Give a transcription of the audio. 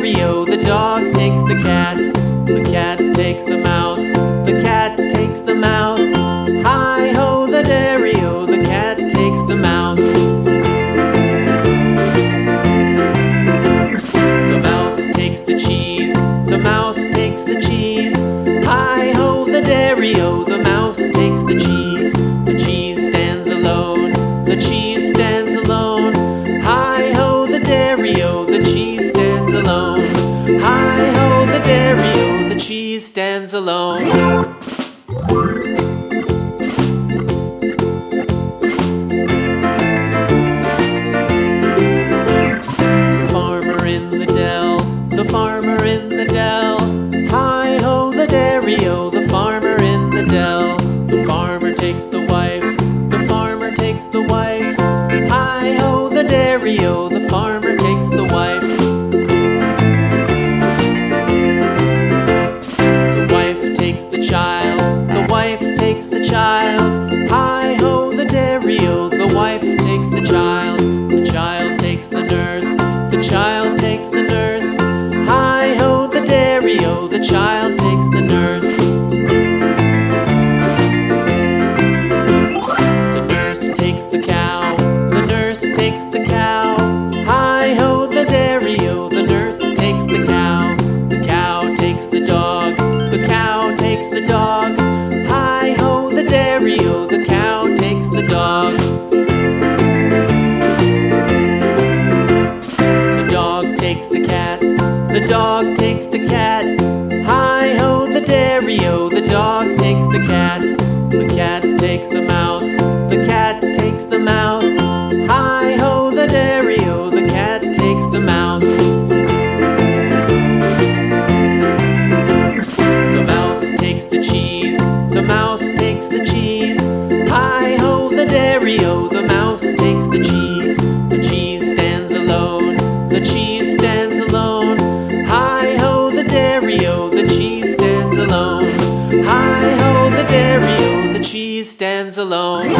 dairy-o, the dog takes the cat. The cat takes the mouse. The cat takes the mouse. Hi-ho, the dairy-o, the cat takes the mouse. The mouse takes the cheese. The mouse takes the cheese. Hi-ho, the dairy-o, the mouse takes the cheese. The cheese stands alone. The cheese stands alone. Hi-ho, the dairy-o, the cheese stands alone. Hi-ho, the dairy-o, the cheese stands alone. The farmer in the dell. The farmer in the dell. Hi-ho, the dairy-o, the farmer in the dell. The farmer takes the wife. The farmer takes the wife. Hi-ho, the dairy-o, the farmer takes the wife. The wife takes the child. The wife takes the child. Hi-ho, the dairy-o, the wife takes the child. The child takes the nurse. The child takes the nurse. Hi-ho, the dairy-o, the child takes the nurse. The nurse takes the cow. The nurse takes the cow. Hi-ho, the dairy-o, the nurse takes the cow. The cow takes the dog. The cow takes the dog. Hi-ho, the dairy-o, the cow takes the dog. The dog takes the cat. The dog takes the cat. Hi-ho, the dairy-o, the dog takes the cat. The cat takes the mouse. The cat takes the mouse. Hi-ho, the dairy-o, the cat takes the mouse. The mouse takes the cheese. The mouse takes the cheese. Hi-ho, the dairy-o, the mouse takes the cheese. The cheese stands alone. The cheese stands alone. Hi-ho, the dairy-o, the cheese stands alone. Hi-ho, the dairy-o, the cheese stands alone.